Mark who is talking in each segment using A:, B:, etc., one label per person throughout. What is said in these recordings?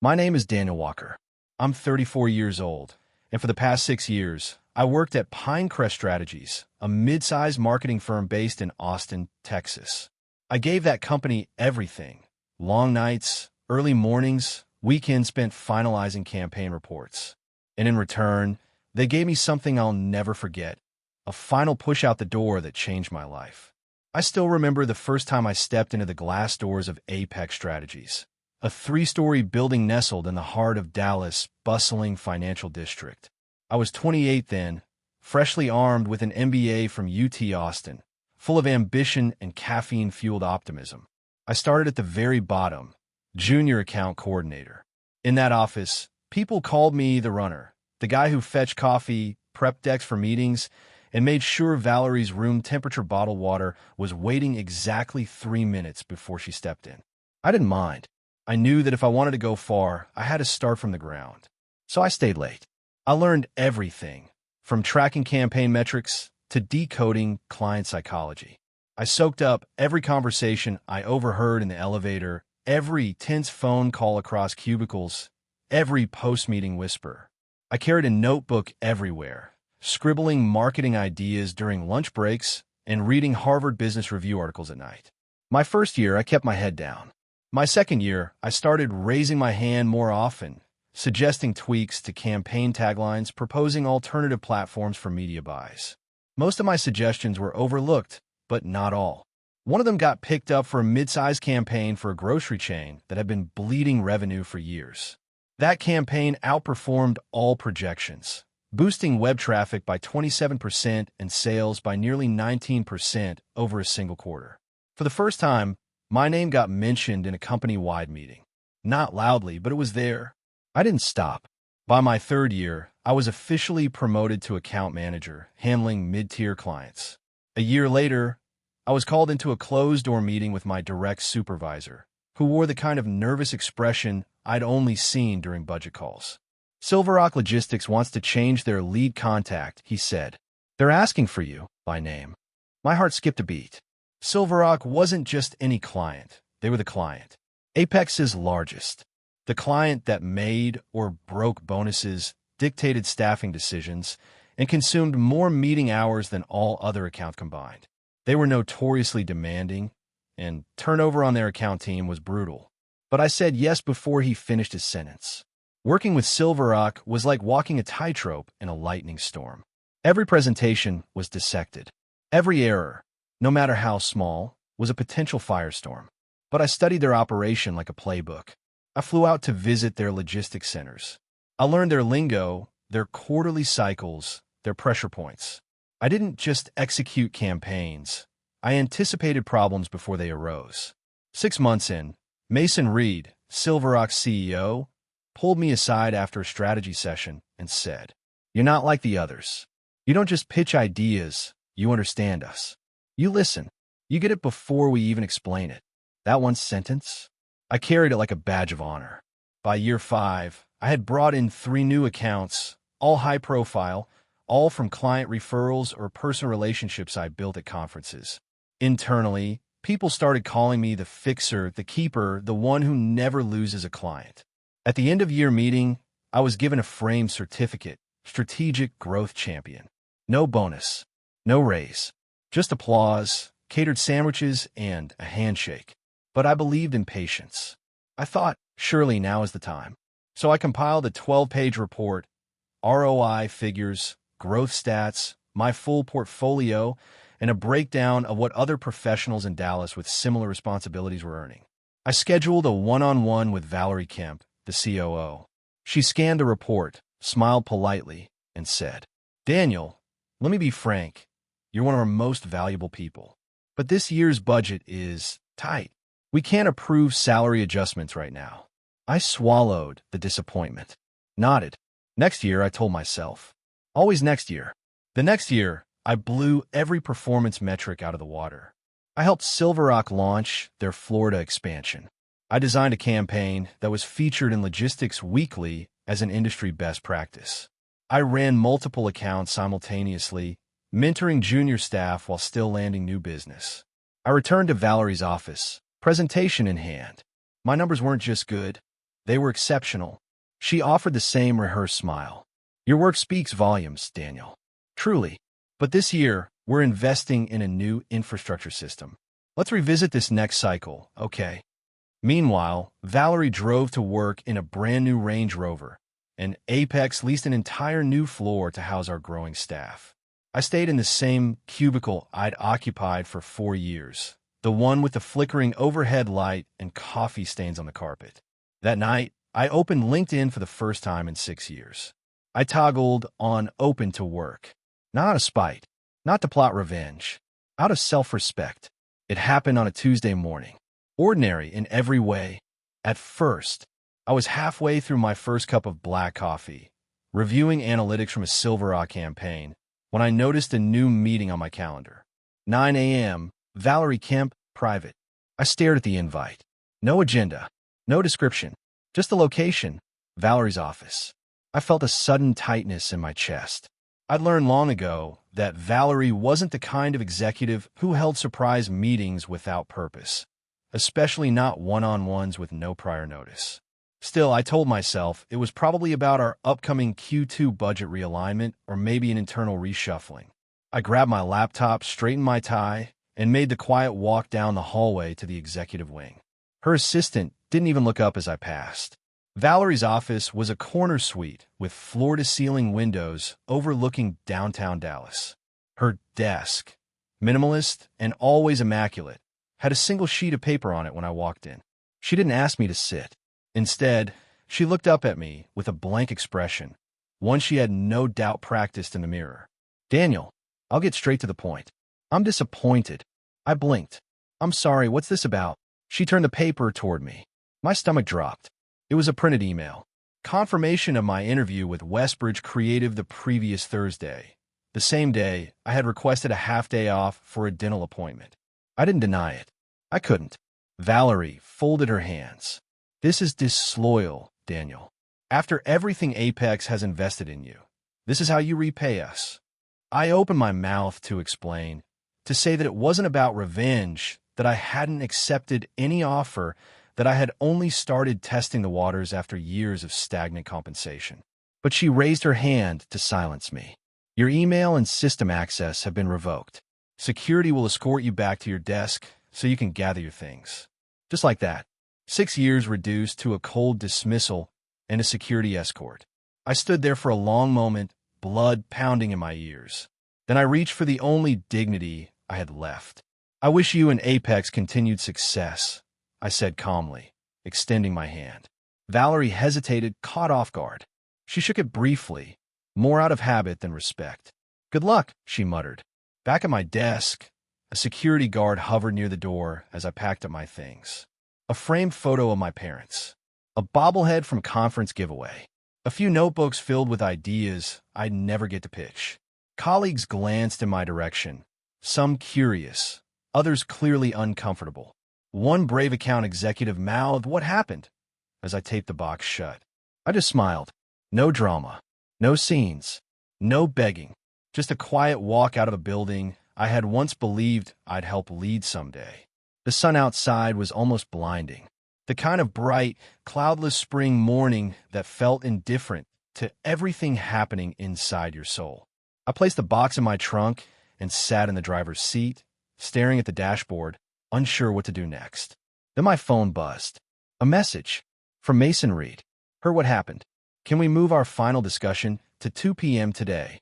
A: My name is Daniel Walker. I'm 34 years old, and for the past 6 years, I worked at Pinecrest Strategies, a mid-sized marketing firm based in Austin, Texas. I gave that company everything: long nights, early mornings, weekends spent finalizing campaign reports. And in return, they gave me something I'll never forget: a final push out the door that changed my life. I still remember the first time I stepped into the glass doors of Apex Strategies, a three-story building nestled in the heart of Dallas' bustling financial district. I was 28 then, freshly armed with an MBA from UT Austin, full of ambition and caffeine-fueled optimism. I started at the very bottom, junior account coordinator. In that office, people called me the runner, the guy who fetched coffee, prepped decks for meetings, and made sure Valerie's room temperature bottled water was waiting exactly 3 minutes before she stepped in. I didn't mind. I knew that if I wanted to go far, I had to start from the ground. So I stayed late. I learned everything, from tracking campaign metrics to decoding client psychology. I soaked up every conversation I overheard in the elevator, every tense phone call across cubicles, every post-meeting whisper. I carried a notebook everywhere, scribbling marketing ideas during lunch breaks and reading Harvard Business Review articles at night. My first year, I kept my head down. My second year, I started raising my hand more often, suggesting tweaks to campaign taglines, proposing alternative platforms for media buys. Most of my suggestions were overlooked, but not all. One of them got picked up for a mid-sized campaign for a grocery chain that had been bleeding revenue for years. That campaign outperformed all projections, boosting web traffic by 27% and sales by nearly 19% over a single quarter. For the first time, my name got mentioned in a company-wide meeting. Not loudly, but it was there. I didn't stop. By my third year, I was officially promoted to account manager, handling mid-tier clients. A year later, I was called into a closed-door meeting with my direct supervisor, who wore the kind of nervous expression I'd only seen during budget calls. Silver Rock Logistics wants to change their lead contact, he said. They're asking for you, by name. My heart skipped a beat. Silver Rock wasn't just any client. They were the client. Apex's largest. The client that made or broke bonuses, dictated staffing decisions, and consumed more meeting hours than all other accounts combined. They were notoriously demanding, and turnover on their account team was brutal. But I said yes before he finished his sentence. Working with Silver Rock was like walking a tightrope in a lightning storm. Every presentation was dissected. Every error, no matter how small, was a potential firestorm. But I studied their operation like a playbook. I flew out to visit their logistics centers. I learned their lingo, their quarterly cycles, their pressure points. I didn't just execute campaigns. I anticipated problems before they arose. 6 months in, Mason Reed, Silver Rock's CEO, pulled me aside after a strategy session and said, "You're not like the others. You don't just pitch ideas, you understand us. You listen. You get it before we even explain it." That one sentence, I carried it like a badge of honor. By year 5, I had brought in 3 new accounts, all high profile, all from client referrals or personal relationships I built at conferences. Internally, people started calling me the fixer, the keeper, the one who never loses a client. At the end of year meeting, I was given a framed certificate, Strategic Growth Champion. No bonus, no raise, just applause, catered sandwiches, and a handshake. But I believed in patience. I thought, surely now is the time. So I compiled a 12-page report, ROI figures, growth stats, my full portfolio, and a breakdown of what other professionals in Dallas with similar responsibilities were earning. I scheduled a one-on-one with Valerie Kemp, the COO. She scanned the report, smiled politely, and said, "Daniel, let me be frank. You're one of our most valuable people. But this year's budget is tight. We can't approve salary adjustments right now." I swallowed the disappointment. Nodded. Next year, I told myself. Always next year. The next year, I blew every performance metric out of the water. I helped Silver Rock launch their Florida expansion. I designed a campaign that was featured in Logistics Weekly as an industry best practice. I ran multiple accounts simultaneously, mentoring junior staff while still landing new business. I returned to Valerie's office, presentation in hand. My numbers weren't just good. They were exceptional. She offered the same rehearsed smile. Your work speaks volumes, Daniel. Truly. But this year, we're investing in a new infrastructure system. Let's revisit this next cycle, okay? Meanwhile, Valerie drove to work in a brand new Range Rover, and Apex leased an entire new floor to house our growing staff. I stayed in the same cubicle I'd occupied for 4 years, the one with the flickering overhead light and coffee stains on the carpet. That night, I opened LinkedIn for the first time in 6 years. I toggled on open to work. Not out of spite, not to plot revenge, out of self-respect. It happened on a Tuesday morning. Ordinary in every way. At first, I was halfway through my first cup of black coffee, reviewing analytics from a Silverrock campaign, when I noticed a new meeting on my calendar. 9 a.m., Valerie Kemp, private. I stared at the invite. No agenda, no description, just the location, Valerie's office. I felt a sudden tightness in my chest. I'd learned long ago that Valerie wasn't the kind of executive who held surprise meetings without purpose, especially not one-on-ones with no prior notice. Still, I told myself it was probably about our upcoming Q2 budget realignment or maybe an internal reshuffling. I grabbed my laptop, straightened my tie, and made the quiet walk down the hallway to the executive wing. Her assistant didn't even look up as I passed. Valerie's office was a corner suite with floor-to-ceiling windows overlooking downtown Dallas. Her desk, minimalist and always immaculate, had a single sheet of paper on it when I walked in. She didn't ask me to sit. Instead, she looked up at me with a blank expression, one she had no doubt practiced in the mirror. Daniel, I'll get straight to the point. I'm disappointed. I blinked. I'm sorry, what's this about? She turned the paper toward me. My stomach dropped. It was a printed email. Confirmation of my interview with Westbridge Creative the previous Thursday. The same day, I had requested a half-day off for a dental appointment. I didn't deny it. I couldn't. Valerie folded her hands. This is disloyal, Daniel. After everything Apex has invested in you, this is how you repay us. I opened my mouth to explain, to say that it wasn't about revenge, that I hadn't accepted any offer, that I had only started testing the waters after years of stagnant compensation. But she raised her hand to silence me. Your email and system access have been revoked. Security will escort you back to your desk so you can gather your things. Just like that. 6 years reduced to a cold dismissal and a security escort. I stood there for a long moment, blood pounding in my ears. Then I reached for the only dignity I had left. I wish you and Apex continued success, I said calmly, extending my hand. Valerie hesitated, caught off guard. She shook it briefly, more out of habit than respect. Good luck, she muttered. Back at my desk, a security guard hovered near the door as I packed up my things. A framed photo of my parents. A bobblehead from conference giveaway. A few notebooks filled with ideas I'd never get to pitch. Colleagues glanced in my direction, some curious, others clearly uncomfortable. One brave account executive mouthed, "What happened?" as I taped the box shut. I just smiled. No drama, no scenes, no begging. Just a quiet walk out of a building I had once believed I'd help lead someday. The sun outside was almost blinding. The kind of bright, cloudless spring morning that felt indifferent to everything happening inside your soul. I placed the box in my trunk and sat in the driver's seat, staring at the dashboard, unsure what to do next. Then my phone buzzed. A message from Mason Reed. Heard what happened. Can we move our final discussion to 2 p.m. today?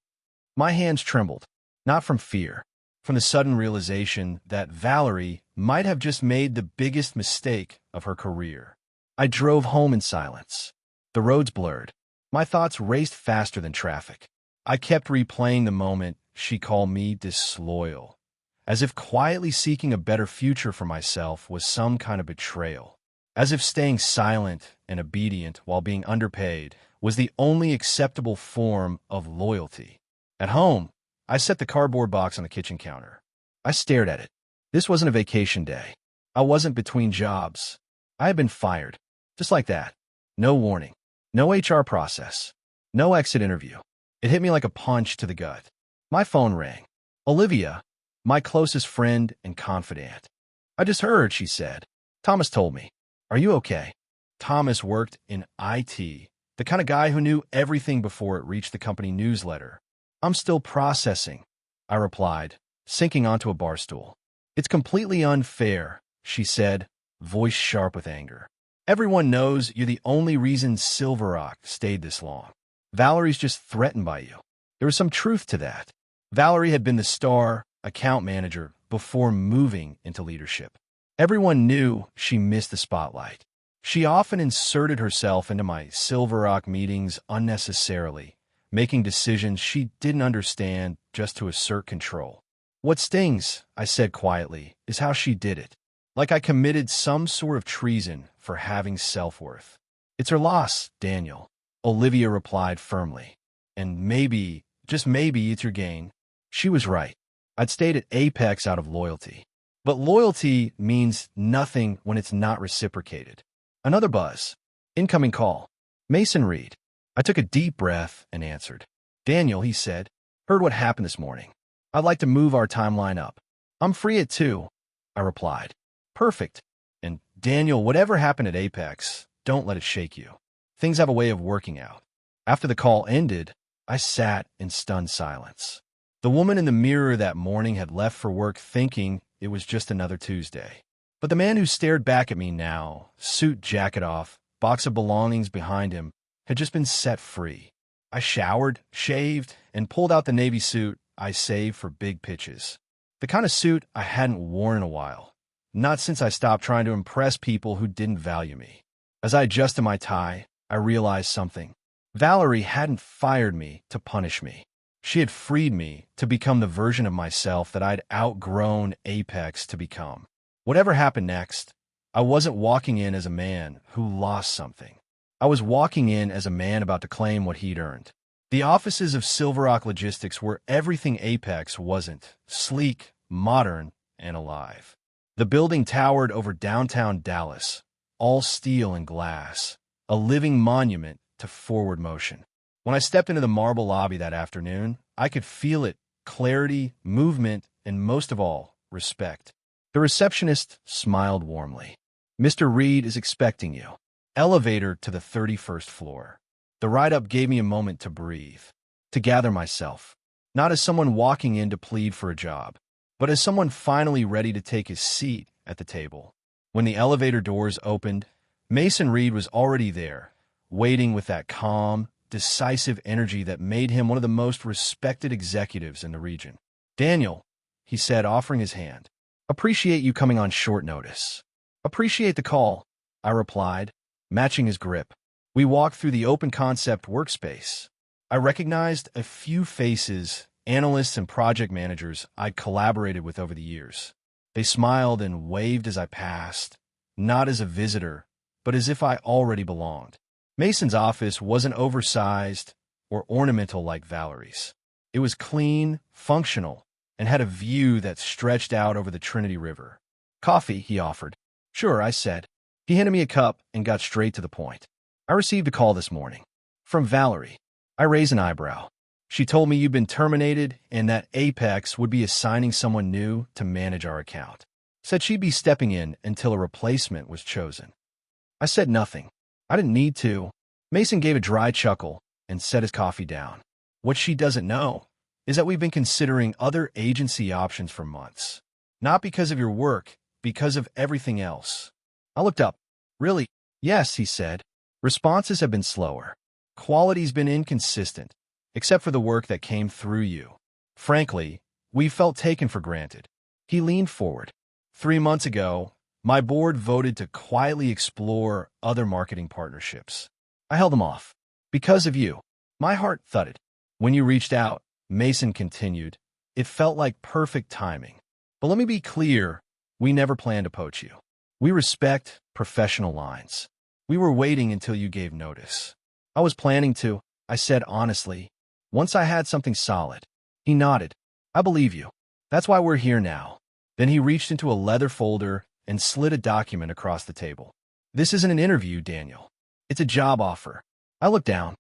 A: My hands trembled, not from fear, from the sudden realization that Valerie might have just made the biggest mistake of her career. I drove home in silence. The roads blurred. My thoughts raced faster than traffic. I kept replaying the moment she called me disloyal, as if quietly seeking a better future for myself was some kind of betrayal, as if staying silent and obedient while being underpaid was the only acceptable form of loyalty. At home, I set the cardboard box on the kitchen counter. I stared at it. This wasn't a vacation day. I wasn't between jobs. I had been fired. Just like that. No warning. No HR process. No exit interview. It hit me like a punch to the gut. My phone rang. Olivia, my closest friend and confidant. I just heard, she said. Thomas told me. Are you okay? Thomas worked in IT, the kind of guy who knew everything before it reached the company newsletter. I'm still processing, I replied, sinking onto a bar stool. It's completely unfair, she said, voice sharp with anger. Everyone knows you're the only reason Silver Rock stayed this long. Valerie's just threatened by you. There was some truth to that. Valerie had been the star account manager before moving into leadership. Everyone knew she missed the spotlight. She often inserted herself into my Silver Rock meetings unnecessarily, making decisions she didn't understand just to assert control. What stings, I said quietly, is how she did it. Like I committed some sort of treason for having self-worth. It's her loss, Daniel, Olivia replied firmly. And maybe, just maybe, it's your gain. She was right. I'd stayed at Apex out of loyalty. But loyalty means nothing when it's not reciprocated. Another buzz. Incoming call. Mason Reed. I took a deep breath and answered. Daniel, he said, heard what happened this morning. I'd like to move our timeline up. I'm free at 2, I replied. Perfect. And Daniel, whatever happened at Apex, don't let it shake you. Things have a way of working out. After the call ended, I sat in stunned silence. The woman in the mirror that morning had left for work thinking it was just another Tuesday. But the man who stared back at me now, suit jacket off, box of belongings behind him, had just been set free. I showered, shaved, and pulled out the navy suit I saved for big pitches. The kind of suit I hadn't worn in a while. Not since I stopped trying to impress people who didn't value me. As I adjusted my tie, I realized something. Valerie hadn't fired me to punish me. She had freed me to become the version of myself that I'd outgrown Apex to become. Whatever happened next, I wasn't walking in as a man who lost something. I was walking in as a man about to claim what he'd earned. The offices of Silver Rock Logistics were everything Apex wasn't: sleek, modern, and alive. The building towered over downtown Dallas, all steel and glass, a living monument to forward motion. When I stepped into the marble lobby that afternoon, I could feel it: clarity, movement, and most of all, respect. The receptionist smiled warmly. Mr. Reed is expecting you. Elevator to the 31st floor. The ride-up gave me a moment to breathe, to gather myself, not as someone walking in to plead for a job, but as someone finally ready to take his seat at the table. When the elevator doors opened, Mason Reed was already there, waiting with that calm, decisive energy that made him one of the most respected executives in the region. Daniel, he said, offering his hand. Appreciate you coming on short notice. Appreciate the call, I replied, matching his grip. We walked through the open concept workspace. I recognized a few faces, analysts and project managers I'd collaborated with over the years. They smiled and waved as I passed, not as a visitor, but as if I already belonged. Mason's office wasn't oversized or ornamental like Valerie's. It was clean, functional, and had a view that stretched out over the Trinity River. Coffee, he offered. Sure, I said. He handed me a cup and got straight to the point. I received a call this morning. From Valerie. I raised an eyebrow. She told me you'd been terminated and that Apex would be assigning someone new to manage our account. Said she'd be stepping in until a replacement was chosen. I said nothing. I didn't need to. Mason gave a dry chuckle and set his coffee down. What she doesn't know is that we've been considering other agency options for months. Not because of your work, because of everything else. I looked up. Really? Yes, he said. Responses have been slower. Quality's been inconsistent, except for the work that came through you. Frankly, we felt taken for granted. He leaned forward. 3 months ago, my board voted to quietly explore other marketing partnerships. I held them off. Because of you. My heart thudded. When you reached out, Mason continued, it felt like perfect timing. But let me be clear, we never planned to poach you. We respect professional lines. We were waiting until you gave notice. I was planning to, I said honestly, once I had something solid. He nodded. I believe you. That's why we're here now. Then he reached into a leather folder and slid a document across the table. This isn't an interview, Daniel. It's a job offer. I looked down.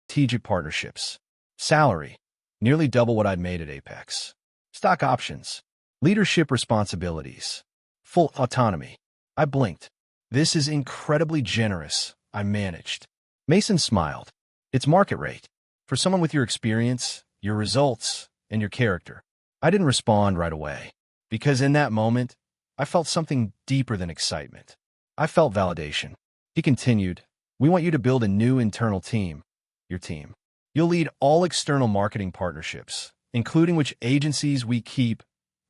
A: Strategic partnerships. Salary. Nearly double what I'd made at Apex. Stock options. Leadership responsibilities. Full autonomy. I blinked. This is incredibly generous, I managed. Mason smiled. It's market rate. For someone with your experience, your results, and your character. I didn't respond right away, because in that moment, I felt something deeper than excitement. I felt validation. He continued, we want you to build a new internal team, your team. You'll lead all external marketing partnerships, including which agencies we keep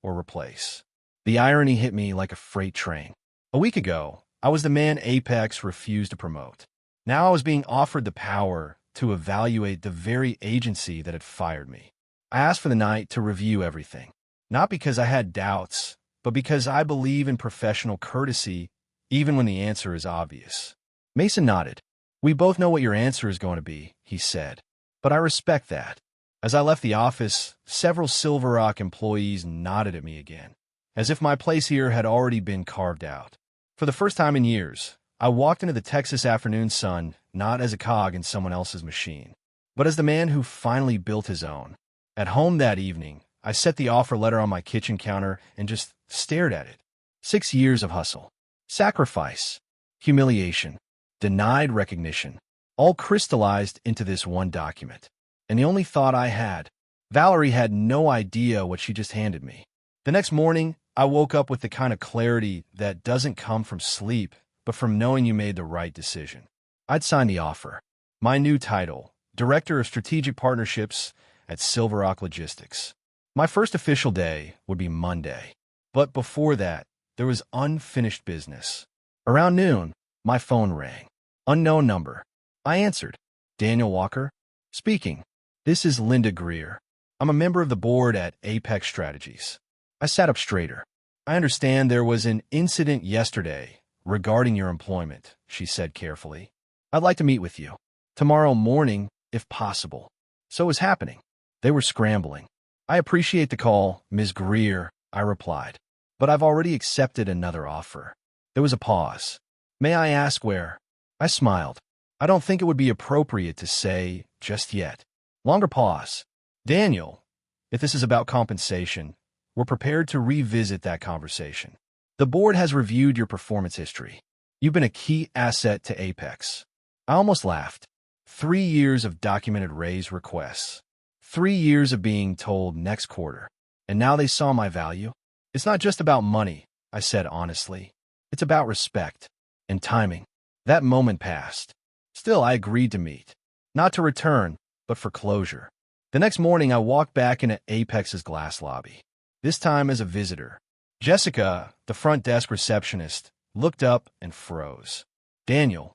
A: or replace. The irony hit me like a freight train. A week ago, I was the man Apex refused to promote. Now I was being offered the power to evaluate the very agency that had fired me. I asked for the night to review everything, not because I had doubts, but because I believe in professional courtesy, even when the answer is obvious. Mason nodded. We both know what your answer is going to be, he said, but I respect that. As I left the office, several Silver Rock employees nodded at me again, as if my place here had already been carved out. For the first time in years, I walked into the Texas afternoon sun not as a cog in someone else's machine, but as the man who finally built his own. At home that evening, I set the offer letter on my kitchen counter and just stared at it. 6 years of hustle, sacrifice, humiliation, denied recognition, all crystallized into this one document. And the only thought I had, Valerie had no idea what she just handed me. The next morning, I woke up with the kind of clarity that doesn't come from sleep, but from knowing you made the right decision. I'd signed the offer. My new title, Director of Strategic Partnerships at Silver Rock Logistics. My first official day would be Monday. But before that, there was unfinished business. Around noon, my phone rang. Unknown number. I answered. Daniel Walker? Speaking. This is Linda Greer. I'm a member of the board at Apex Strategies. I sat up straighter. I understand there was an incident yesterday regarding your employment, she said carefully. I'd like to meet with you. Tomorrow morning, if possible. So it was happening. They were scrambling. I appreciate the call, Ms. Greer, I replied. But I've already accepted another offer. There was a pause. May I ask where? I smiled. I don't think it would be appropriate to say just yet. Longer pause. Daniel, if this is about compensation, we're prepared to revisit that conversation. The board has reviewed your performance history. You've been a key asset to Apex. I almost laughed. 3 years of documented raise requests. 3 years of being told next quarter. And now they saw my value. It's not just about money, I said honestly. It's about respect and timing. That moment passed. Still, I agreed to meet. Not to return, but for closure. The next morning, I walked back into Apex's glass lobby. This time as a visitor. Jessica, the front desk receptionist, looked up and froze. Daniel,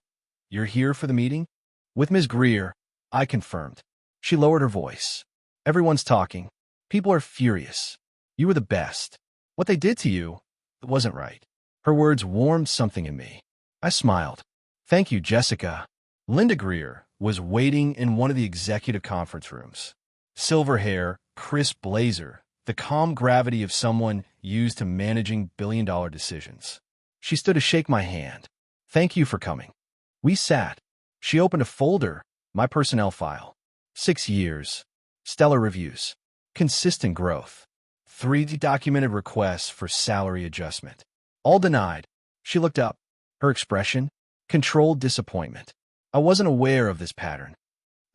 A: you're here for the meeting? With Ms. Greer, I confirmed. She lowered her voice. Everyone's talking. People are furious. You were the best. What they did to you, it wasn't right. Her words warmed something in me. I smiled. Thank you, Jessica. Linda Greer was waiting in one of the executive conference rooms. Silver hair, crisp blazer, the calm gravity of someone used to managing billion-dollar decisions. She stood to shake my hand. Thank you for coming. We sat. She opened a folder, my personnel file. 6 years. Stellar reviews. Consistent growth. 3 documented requests for salary adjustment. All denied. She looked up. Her expression? Controlled disappointment. I wasn't aware of this pattern.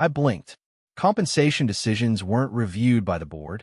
A: I blinked. Compensation decisions weren't reviewed by the board.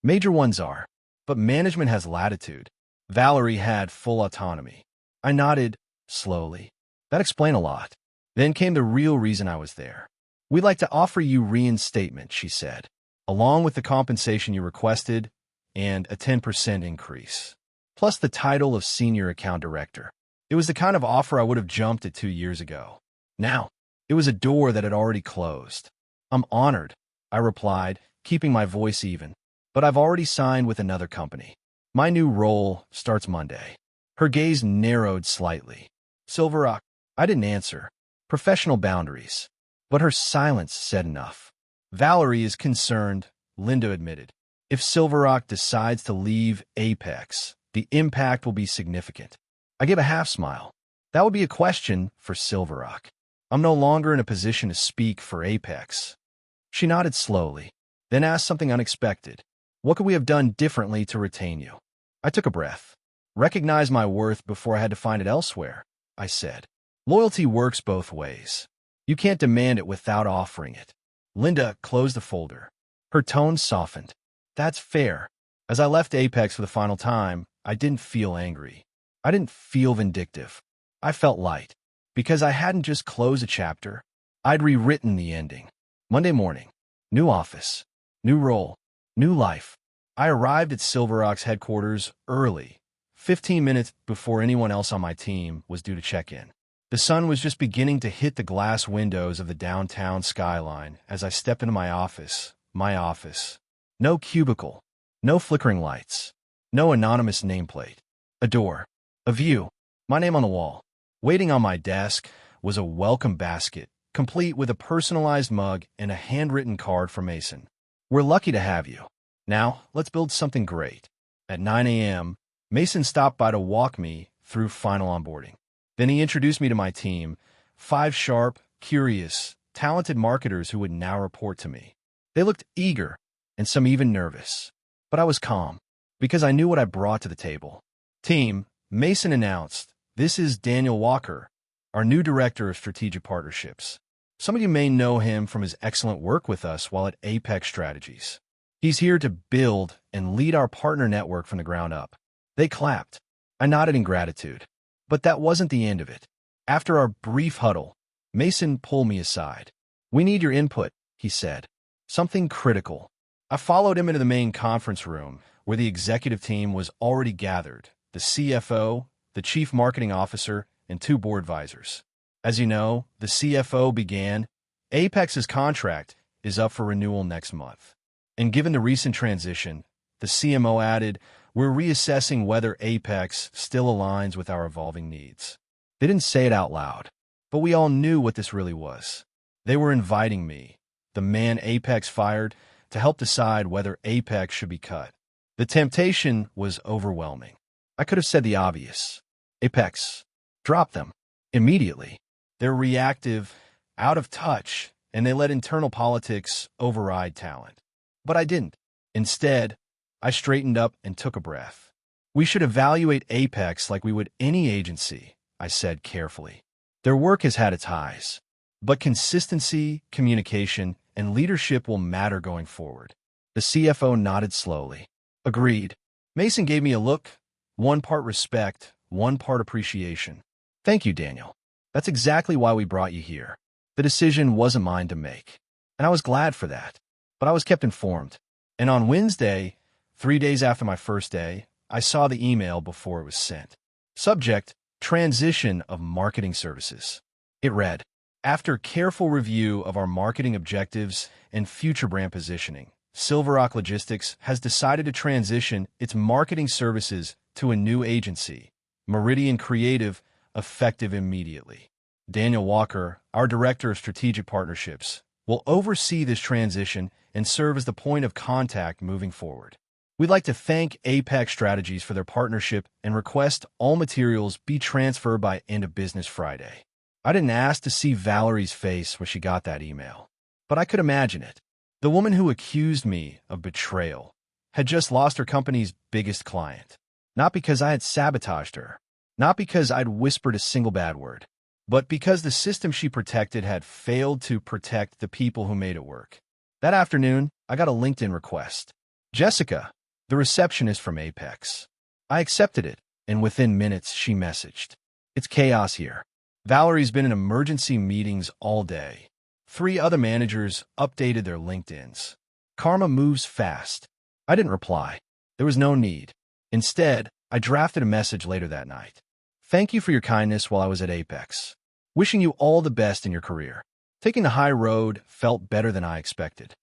A: Major ones are, but management has latitude. Valerie had full autonomy. I nodded slowly. That explained a lot. Then came the real reason I was there. We'd like to offer you reinstatement, she said, along with the compensation you requested and a 10% increase, plus the title of Senior Account Director. It was the kind of offer I would have jumped at 2 years ago. Now, it was a door that had already closed. I'm honored, I replied, keeping my voice even. But I've already signed with another company. My new role starts Monday. Her gaze narrowed slightly. Silver Rock. I didn't answer. Professional boundaries. But her silence said enough. Valerie is concerned, Linda admitted. If Silver Rock decides to leave Apex, the impact will be significant. I gave a half smile. That would be a question for Silver Rock. I'm no longer in a position to speak for Apex. She nodded slowly, then asked something unexpected. What could we have done differently to retain you? I took a breath, recognized my worth before I had to find it elsewhere. I said. Loyalty works both ways. You can't demand it without offering it. Linda closed the folder. Her tone softened. That's fair. As I left Apex for the final time, I didn't feel angry. I didn't feel vindictive. I felt light. Because I hadn't just closed a chapter, I'd rewritten the ending. Monday morning. New office. New role. New life. I arrived at Silver Rock's headquarters early, 15 minutes before anyone else on my team was due to check in. The sun was just beginning to hit the glass windows of the downtown skyline as I stepped into my office. My office. No cubicle. No flickering lights. No anonymous nameplate. A door. A view. My name on the wall. Waiting on my desk was a welcome basket, complete with a personalized mug and a handwritten card from Mason. We're lucky to have you. Now, let's build something great. At 9 a.m., Mason stopped by to walk me through final onboarding. Then he introduced me to my team, 5 sharp, curious, talented marketers who would now report to me. They looked eager, and some even nervous. But I was calm, because I knew what I brought to the table. Team, Mason announced, this is Daniel Walker, our new Director of Strategic Partnerships. Some of you may know him from his excellent work with us while at Apex Strategies. He's here to build and lead our partner network from the ground up. They clapped. I nodded in gratitude. But that wasn't the end of it. After our brief huddle, Mason pulled me aside. We need your input, he said. Something critical. I followed him into the main conference room, where the executive team was already gathered, the CFO, the Chief Marketing Officer, and 2 board advisors. As you know, the CFO began, Apex's contract is up for renewal next month. And given the recent transition, the CMO added, we're reassessing whether Apex still aligns with our evolving needs. They didn't say it out loud, but we all knew what this really was. They were inviting me, the man Apex fired, to help decide whether Apex should be cut. The temptation was overwhelming. I could have said the obvious. Apex, drop them. Immediately. They're reactive, out of touch, and they let internal politics override talent. But I didn't. Instead, I straightened up and took a breath. We should evaluate Apex like we would any agency, I said carefully. Their work has had its highs, but consistency, communication, and leadership will matter going forward. The CFO nodded slowly. Agreed. Mason gave me a look, 1 part respect, 1 part appreciation. Thank you, Daniel. That's exactly why we brought you here. The decision wasn't mine to make, and I was glad for that. But I was kept informed. And on Wednesday, 3 days after my first day, I saw the email before it was sent. Subject, transition of marketing services. It read, after careful review of our marketing objectives and future brand positioning, Silver Rock Logistics has decided to transition its marketing services to a new agency, Meridian Creative, effective immediately. Daniel Walker, our Director of Strategic Partnerships, will oversee this transition and serve as the point of contact moving forward. We'd like to thank Apex Strategies for their partnership and request all materials be transferred by end of business Friday. I didn't ask to see Valerie's face when she got that email, but I could imagine it. The woman who accused me of betrayal had just lost her company's biggest client. Not because I had sabotaged her, not because I'd whispered a single bad word, but because the system she protected had failed to protect the people who made it work. That afternoon, I got a LinkedIn request. Jessica, the receptionist from Apex. I accepted it, and within minutes she messaged. It's chaos here. Valerie's been in emergency meetings all day. 3 other managers updated their LinkedIns. Karma moves fast. I didn't reply. There was no need. Instead, I drafted a message later that night. Thank you for your kindness while I was at Apex. Wishing you all the best in your career. Taking the high road felt better than I expected.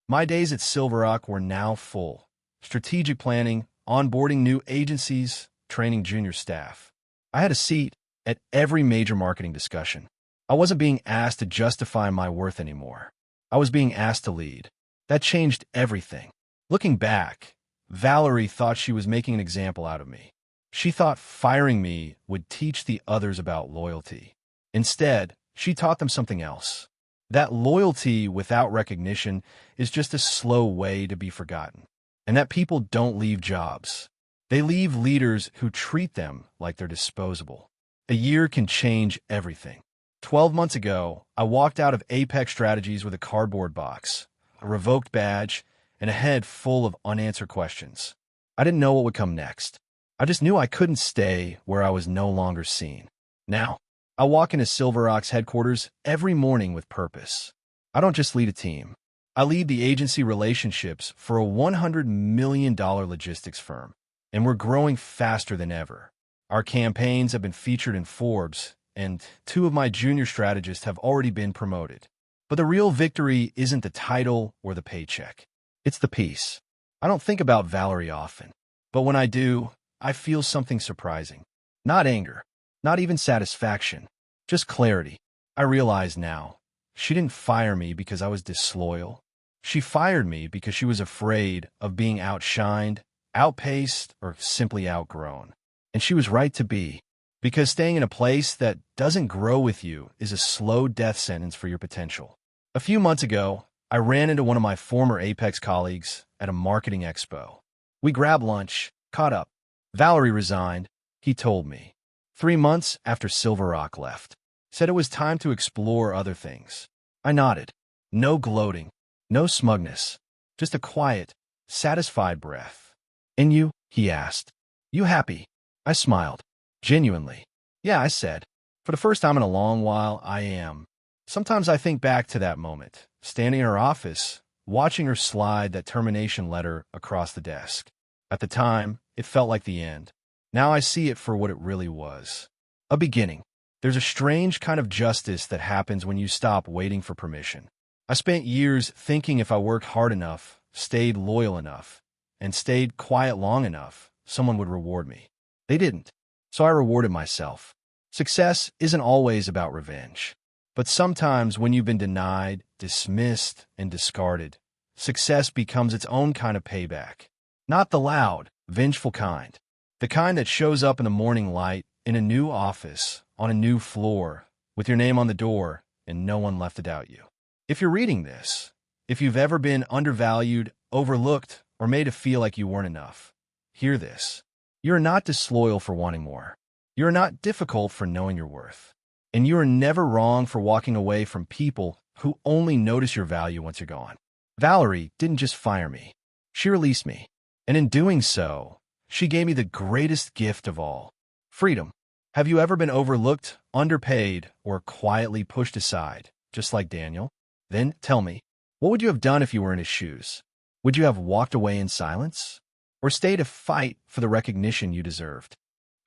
A: My days at Silver Rock were now full. Strategic planning, onboarding new agencies, training junior staff. I had a seat at every major marketing discussion. I wasn't being asked to justify my worth anymore. I was being asked to lead. That changed everything. Looking back, Valerie thought she was making an example out of me. She thought firing me would teach the others about loyalty. Instead, she taught them something else. That loyalty without recognition is just a slow way to be forgotten. And that people don't leave jobs. They leave leaders who treat them like they're disposable. A year can change everything. 12 months ago, I walked out of Apex Strategies with a cardboard box, a revoked badge, and a head full of unanswered questions. I didn't know what would come next. I just knew I couldn't stay where I was no longer seen. Now, I walk into Silver Rock's headquarters every morning with purpose. I don't just lead a team. I lead the agency relationships for a $100 million logistics firm, and we're growing faster than ever. Our campaigns have been featured in Forbes, and 2 of my junior strategists have already been promoted. But the real victory isn't the title or the paycheck. It's the peace. I don't think about Valerie often, but when I do, I feel something surprising. Not anger, not even satisfaction, just clarity. I realize now, she didn't fire me because I was disloyal. She fired me because she was afraid of being outshined, outpaced, or simply outgrown. And she was right to be, because staying in a place that doesn't grow with you is a slow death sentence for your potential. A few months ago, I ran into one of my former Apex colleagues at a marketing expo. We grabbed lunch, caught up. Valerie resigned, he told me, 3 months after Silver Rock left. Said it was time to explore other things. I nodded. No gloating, no smugness, just a quiet, satisfied breath. And you? He asked. You happy? I smiled. Genuinely. Yeah, I said. For the first time in a long while, I am. Sometimes I think back to that moment, standing in her office, watching her slide that termination letter across the desk. At the time, it felt like the end. Now I see it for what it really was. A beginning. There's a strange kind of justice that happens when you stop waiting for permission. I spent years thinking if I worked hard enough, stayed loyal enough, and stayed quiet long enough, someone would reward me. They didn't. So I rewarded myself. Success isn't always about revenge. But sometimes when you've been denied, dismissed, and discarded, success becomes its own kind of payback. Not the loud, vengeful kind. The kind that shows up in the morning light, in a new office, on a new floor, with your name on the door, and no one left to doubt you. If you're reading this, if you've ever been undervalued, overlooked, or made to feel like you weren't enough, hear this. You're not disloyal for wanting more. You're not difficult for knowing your worth. And you are never wrong for walking away from people who only notice your value once you're gone. Valerie didn't just fire me. She released me. And in doing so, she gave me the greatest gift of all. Freedom. Have you ever been overlooked, underpaid, or quietly pushed aside, just like Daniel? Then tell me, what would you have done if you were in his shoes? Would you have walked away in silence? Or stayed to fight for the recognition you deserved?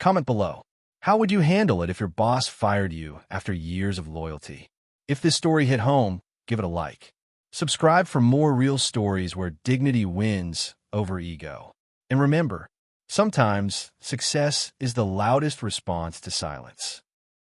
A: Comment below. How would you handle it if your boss fired you after years of loyalty? If this story hit home, give it a like. Subscribe for more real stories where dignity wins over ego. And remember, sometimes success is the loudest response to silence.